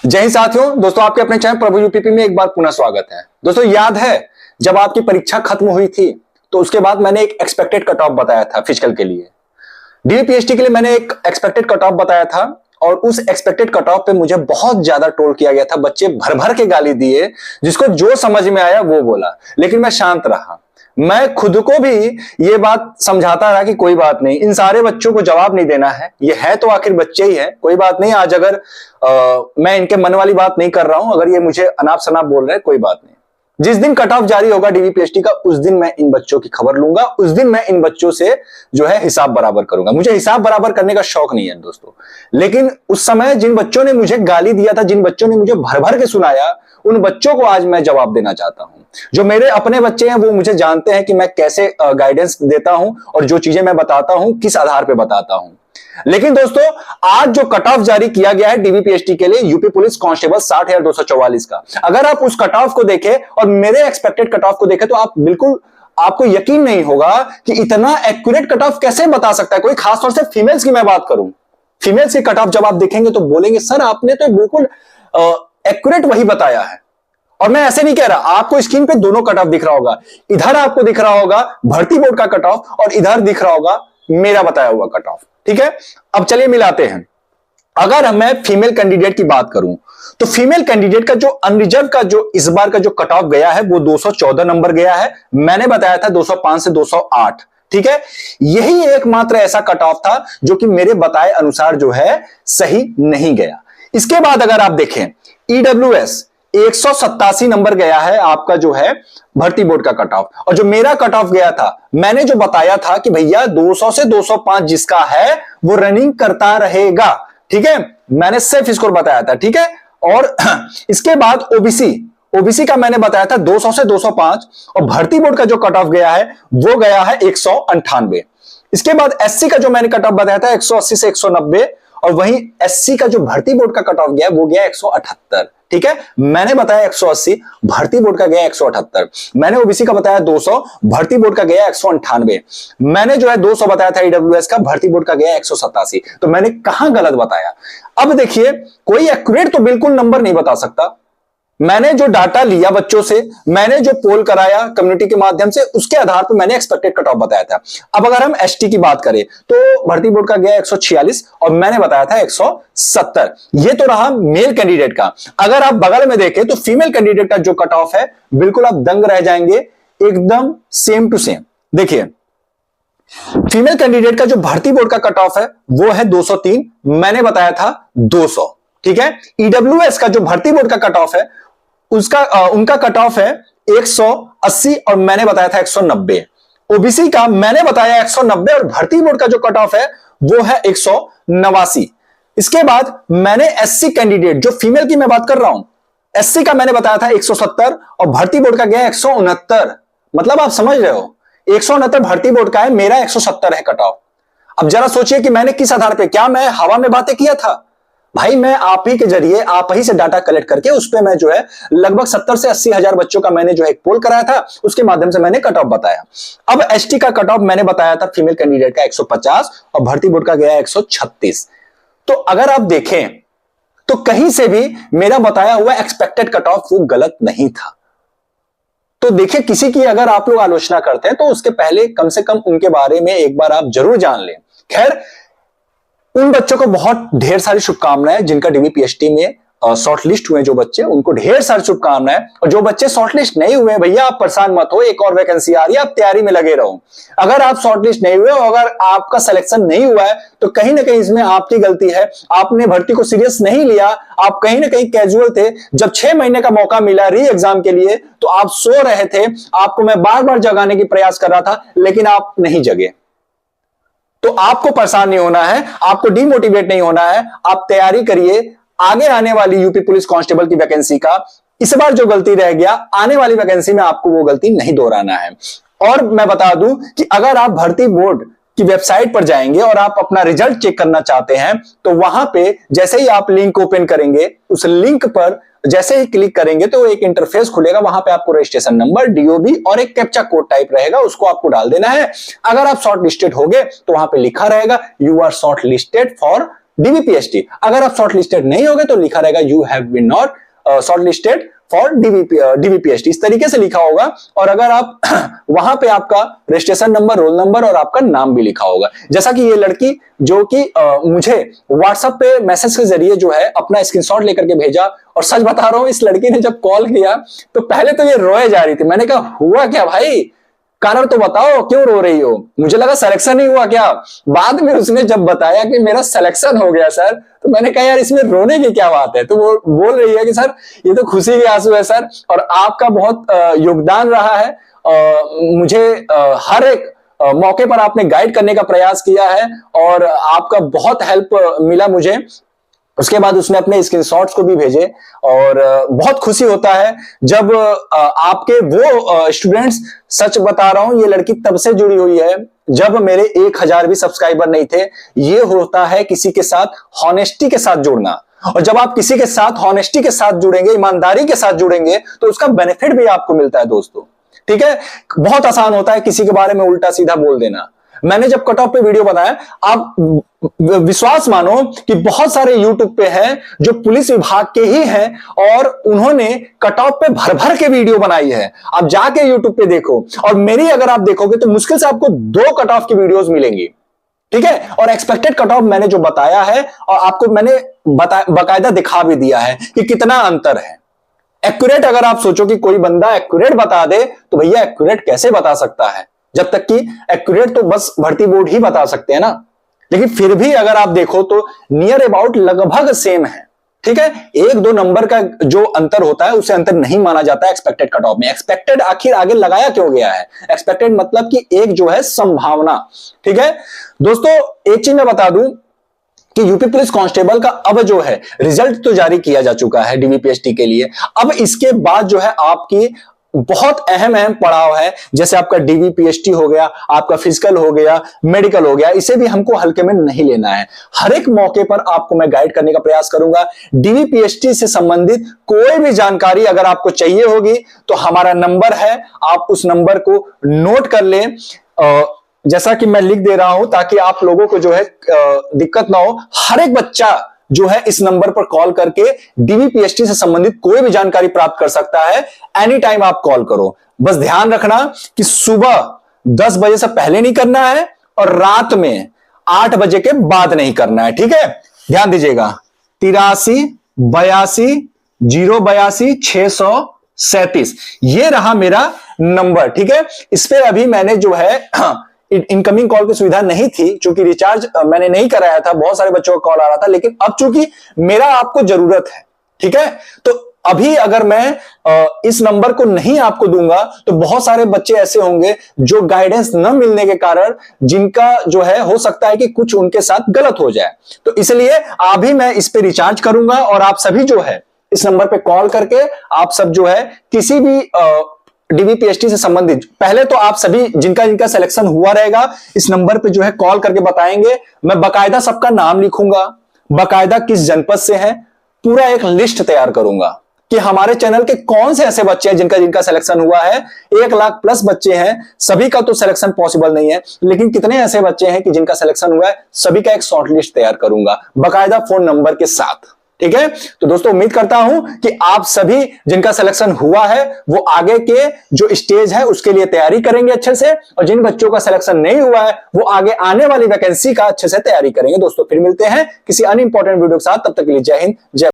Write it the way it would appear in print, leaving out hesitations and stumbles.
जय हिंद साथियों, दोस्तों आपके अपने चैनल प्रभु यूपीपी में एक बार पुनः स्वागत है। दोस्तों याद है जब आपकी परीक्षा खत्म हुई थी तो उसके बाद मैंने एक एक्सपेक्टेड कट ऑफ बताया था फिजिकल के लिए, डीवीपीएसटी के लिए मैंने एक एक्सपेक्टेड कट ऑफ बताया था और उस एक्सपेक्टेड कट ऑफ पे मुझे बहुत ज्यादा ट्रोल किया गया था। बच्चे भर भर के गाली दिए, जिसको जो समझ में आया वो बोला, लेकिन मैं शांत रहा। मैं खुद को भी ये बात समझाता रहा कि कोई बात नहीं, इन सारे बच्चों को जवाब नहीं देना है, ये है तो आखिर बच्चे ही है, कोई बात नहीं। आज अगर मैं इनके मन वाली बात नहीं कर रहा हूं, अगर ये मुझे अनाप शनाप बोल रहे हैं, कोई बात नहीं। जिस दिन कट ऑफ जारी होगा डीवीपीएसटी का, उस दिन मैं इन बच्चों की खबर लूंगा, उस दिन मैं इन बच्चों से जो है हिसाब बराबर करूंगा। मुझे हिसाब बराबर करने का शौक नहीं है दोस्तों, लेकिन उस समय जिन बच्चों ने मुझे गाली दिया था, जिन बच्चों ने मुझे भर भर के सुनाया, उन बच्चों को आज मैं जवाब देना चाहता हूं। जो मेरे अपने बच्चे हैं वो मुझे जानते हैं कि मैं कैसे गाइडेंस देता हूं और जो चीजें मैं बताता हूं किस आधार पर बताता हूं। लेकिन दोस्तों आज जो कट ऑफ जारी किया गया है डीवीपीएसटी के लिए, यूपी पुलिस कांस्टेबल 60,244 का, अगर आप उस कट ऑफ को देखें और मेरे एक्सपेक्टेड कट ऑफ को देखें तो आपको यकीन नहीं होगा कि इतना एक्यूरेट कट ऑफ कैसे बता सकता है कोई। खासतौर से फीमेल्स की मैं बात करूं, फीमेल्स की कट ऑफ जब आप देखेंगे तो बोलेंगे सर आपने तो बिल्कुल एक्यूरेट वही बताया है। और मैं ऐसे नहीं कह रहा, आपको स्क्रीन पे दोनों कट ऑफ दिख रहा होगा, इधर आपको दिख रहा होगा भर्ती बोर्ड का कट ऑफ और इधर दिख रहा होगा मेरा बताया हुआ कट ऑफ। ठीक है, अब चलिए मिलाते हैं। अगर मैं फीमेल कैंडिडेट की बात करूं तो फीमेल कैंडिडेट का जो अनरिजर्व का जो इस बार का जो कट ऑफ गया है वो 214 नंबर गया है। मैंने बताया था 205 से 208। ठीक है, यही एकमात्र ऐसा कट ऑफ था जो कि मेरे बताए अनुसार जो है सही नहीं गया। इसके बाद अगर आप देखें ईडब्ल्यूएस 187 नंबर गया है आपका जो है भर्ती बोर्ड का कट ऑफ, और जो मेरा कट ऑफ गया था मैंने जो बताया था कि भैया 200 से 205 जिसका है वो रनिंग करता रहेगा। ठीक है, मैंने सिर्फ स्कोर बताया था। ठीक है, और इसके बाद ओबीसी का मैंने बताया था 200 से 205 और भर्ती बोर्ड का जो कट ऑफ गया है वो गया है 198। इसके बाद एससी का जो मैंने कट ऑफ बताया था 180 से 190 और वहीं एससी का जो भर्ती बोर्ड का कट ऑफ गया वो गया 178। ठीक है, मैंने बताया 180, भर्ती बोर्ड का गया 178। मैंने ओबीसी का बताया 200, भर्ती बोर्ड का गया 198। मैंने जो है 200 बताया था ईडब्ल्यूएस का, भर्ती बोर्ड का गया 187। तो मैंने कहां गलत बताया? अब देखिए, कोई एक्यूरेट तो बिल्कुल नंबर नहीं बता सकता। मैंने जो डाटा लिया बच्चों से, मैंने जो पोल कराया कम्युनिटी के माध्यम से, उसके आधार पर मैंने एक्सपेक्टेड कट ऑफ बताया था। अब अगर हम एसटी की बात करें तो भर्ती बोर्ड का गया 146 और मैंने बताया था 170। ये तो रहा मेल कैंडिडेट का। अगर आप बगल में देखें तो फीमेल कैंडिडेट का जो कट ऑफ है बिल्कुल आप दंग रह जाएंगे, एकदम सेम टू सेम। देखिए, फीमेल कैंडिडेट का जो भर्ती बोर्ड का कट ऑफ है वो है 203, मैंने बताया था 200। ठीक है, ईडब्ल्यूएस का जो भर्ती बोर्ड का कट ऑफ है उनका कट ऑफ है 180 और मैंने बताया था 190। ओबीसी का मैंने बताया 190 और भर्ती बोर्ड का जो कट ऑफ है वो है 189। इसके बाद मैंने एससी कैंडिडेट, जो फीमेल की मैं बात कर रहा हूं, एससी का मैंने बताया था 170 और भर्ती बोर्ड का गया 169। मतलब आप समझ रहे हो, 169 भर्ती बोर्ड का है, मेरा 170 है कट ऑफ। अब जरा सोचिए कि मैंने किस आधार पर, क्या मैं हवा में बातें किया था? भाई मैं आप ही के जरिए, आप ही से डाटा कलेक्ट करके उस पे मैं जो है लगभग 70 से 80 हजार बच्चों का मैंने जो है एक पोल कराया था, उसके माध्यम से मैंने कट ऑफ बताया। अब एसटी का कट ऑफ मैंने बताया था फीमेल कैंडिडेट का 150 और भर्ती बोर्ड का गया 136। तो अगर आप देखें तो कहीं से भी मेरा बताया हुआ एक्सपेक्टेड कट ऑफ वो गलत नहीं था। तो देखिए, किसी की अगर आप लोग आलोचना करते हैं तो उसके पहले कम से कम उनके बारे में एक बार आप जरूर जान लें। खैर, उन बच्चों को बहुत ढेर सारी शुभकामनाएं जिनका डीवीपीएसटी में शॉर्टलिस्ट हुए, जो बच्चे, उनको ढेर सारी शुभकामनाएं। और जो बच्चे शॉर्टलिस्ट नहीं हुए, भैया आप परेशान मत हो, एक और वैकेंसी आ रही है, आप तैयारी में लगे रहो। अगर आप शॉर्टलिस्ट नहीं हुए और अगर आपका सिलेक्शन नहीं हुआ है तो कहीं ना कहीं इसमें आपकी गलती है। आपने भर्ती को सीरियस नहीं लिया, आप कहीं ना कहीं कैजुअल थे। जब 6 महीने का मौका मिला री एग्जाम के लिए तो आप सो रहे थे, आपको मैं बार बार जगाने की प्रयास कर रहा था लेकिन आप नहीं जगे। तो आपको परेशान नहीं होना है, आपको डिमोटिवेट नहीं होना है, आप तैयारी करिए। आगे आने वाली यूपी पुलिस कांस्टेबल की वैकेंसी का इस बार जो गलती रह गया, आने वाली वैकेंसी में आपको वो गलती नहीं दोहराना है। और मैं बता दूं कि अगर आप भर्ती बोर्ड की वेबसाइट पर जाएंगे और आप अपना रिजल्ट चेक करना चाहते हैं तो वहां पे जैसे ही आप लिंक ओपन करेंगे, उस लिंक पर जैसे ही क्लिक करेंगे तो एक इंटरफेस खुलेगा। वहां पे आपको रजिस्ट्रेशन नंबर, डीओबी और एक कैप्चा कोड टाइप रहेगा, उसको आपको डाल देना है। अगर आप शॉर्ट लिस्टेड होगे तो वहां पे लिखा रहेगा you are shortlisted for DVPST. अगर आप शॉर्ट लिस्टेड नहीं होगे तो लिखा रहेगा you have been not shortlisted for DVPST, इस तरीके से लिखा होगा। और अगर आप वहां पे आपका रजिस्ट्रेशन नंबर, रोल नंबर और आपका नाम भी लिखा होगा। जैसा कि ये लड़की जो कि मुझे व्हाट्सएप पे मैसेज के जरिए जो है अपना स्क्रीनशॉट लेकर के भेजा, और सच बता रहा हूं इस लड़की ने जब कॉल किया तो पहले तो ये रोए जा रही थी। मैंने कहा हुआ क्या भाई, कारण तो बताओ, क्यों रो रही हो? मुझे लगा सिलेक्शन नहीं हुआ क्या। बाद में उसने जब बताया कि मेरा सिलेक्शन हो गया सर, तो मैंने कहा यार इसमें रोने की क्या बात है। तो वो बोल रही है कि सर ये तो खुशी के आंसू है सर, और आपका बहुत योगदान रहा है। मुझे हर एक मौके पर आपने गाइड करने का प्रयास किया है और आपका बहुत हेल्प मिला मुझे। उसके बाद उसने अपने स्क्रीनशॉट्स को भी भेजे, और बहुत खुशी होता है जब आपके वो स्टूडेंट्स, सच बता रहा हूं ये लड़की तब से जुड़ी हुई है जब मेरे 1000 भी सब्सक्राइबर नहीं थे। ये होता है किसी के साथ हॉनेस्टी के साथ जुड़ना, और जब आप किसी के साथ हॉनेस्टी के साथ जुड़ेंगे, ईमानदारी के साथ जुड़ेंगे, तो उसका बेनिफिट भी आपको मिलता है दोस्तों। ठीक है, बहुत आसान होता है किसी के बारे में उल्टा सीधा बोल देना। मैंने जब कट ऑफ पे वीडियो बनाया, आप विश्वास मानो कि बहुत सारे यूट्यूब पे हैं जो पुलिस विभाग के ही हैं, और उन्होंने कट ऑफ पे भर भर के वीडियो बनाई है। आप जाके यूट्यूब पे देखो, और मेरी अगर आप देखोगे तो मुश्किल से आपको 2 कट ऑफ की वीडियोस मिलेंगी। ठीक है, और एक्सपेक्टेड कट ऑफ मैंने जो बताया है, और आपको मैंने बाकायदा दिखा भी दिया है कि कितना अंतर है। एक्यूरेट अगर आप सोचो कि कोई बंदा एक्यूरेट बता दे, तो भैया एक्यूरेट कैसे बता सकता है, जब तक कि एक्यूरेट तो बस भर्ती बोर्ड ही बता सकते हैं ना। लेकिन फिर भी अगर आप देखो तो नियर अबाउट लगभग सेम है। ठीक है, 1-2 नंबर का जो अंतर होता है उसे अंतर नहीं माना जाता है एक्सपेक्टेड कट ऑफ में। एक्सपेक्टेड आखिर आगे लगाया क्यों गया है? एक्सपेक्टेड मतलब कि एक जो है संभावना। ठीक है दोस्तों, एक चीज मैं बता दूं कि यूपी पुलिस कांस्टेबल का अब जो है रिजल्ट तो जारी किया जा चुका है डीवीपीएसटी के लिए। अब इसके बाद जो है आपकी बहुत अहम पड़ाव है, जैसे आपका डीवीपीएसटी हो गया, आपका फिजिकल हो गया, मेडिकल हो गया। इसे भी हमको हल्के में नहीं लेना है। हर एक मौके पर आपको मैं गाइड करने का प्रयास करूंगा। डीवीपीएसटी से संबंधित कोई भी जानकारी अगर आपको चाहिए होगी तो हमारा नंबर है, आप उस नंबर को नोट कर लें। जैसा कि मैं लिख दे रहा हूं ताकि आप लोगों को जो है दिक्कत ना हो। हर एक बच्चा जो है इस नंबर पर कॉल करके डीवीपीएसटी से संबंधित कोई भी जानकारी प्राप्त कर सकता है। एनी टाइम आप कॉल करो। बस ध्यान रखना कि सुबह 10 बजे से पहले नहीं करना है और रात में 8 बजे के बाद नहीं करना है। ठीक है, ध्यान दीजिएगा। 83 82 082 637 ये रहा मेरा नंबर। ठीक है, इस पे अभी मैंने जो है इनकमिंग कॉल की सुविधा नहीं थी, चूंकि रिचार्ज मैंने नहीं कराया था। बहुत सारे बच्चों का कॉल आ रहा था, लेकिन अब चूंकि मेरा आपको जरूरत है, ठीक है, तो अभी अगर मैं इस नंबर को नहीं आपको दूंगा तो बहुत सारे बच्चे ऐसे होंगे जो गाइडेंस न मिलने के कारण जिनका जो है हो सकता है कि कुछ उनके साथ गलत हो जाए। तो इसलिए अभी मैं इस पे रिचार्ज करूंगा और आप सभी जो है इस नंबर पे कॉल करके आप सब जो है किसी भी डीवीपीएसटी से संबंधित, पहले तो आप सभी जिनका जिनका सिलेक्शन हुआ रहेगा इस नंबर पे जो है कॉल करके बताएंगे। मैं बकायदा सबका नाम लिखूंगा, बकायदा किस जनपद से है, पूरा एक लिस्ट तैयार करूंगा कि हमारे चैनल के कौन से ऐसे बच्चे हैं जिनका जिनका सिलेक्शन हुआ है। 1 लाख प्लस बच्चे हैं, सभी का तो सिलेक्शन पॉसिबल नहीं है, लेकिन कितने ऐसे बच्चे हैं कि जिनका सिलेक्शन हुआ है, सभी का एक शॉर्ट लिस्ट तैयार करूंगा बकायदा फोन नंबर के साथ। ठीक है, तो दोस्तों उम्मीद करता हूं कि आप सभी जिनका सिलेक्शन हुआ है वो आगे के जो स्टेज है उसके लिए तैयारी करेंगे अच्छे से, और जिन बच्चों का सिलेक्शन नहीं हुआ है वो आगे आने वाली वैकेंसी का अच्छे से तैयारी करेंगे। दोस्तों फिर मिलते हैं किसी अन्य इंपॉर्टेंट वीडियो के साथ, तब तक के लिए जय हिंद जय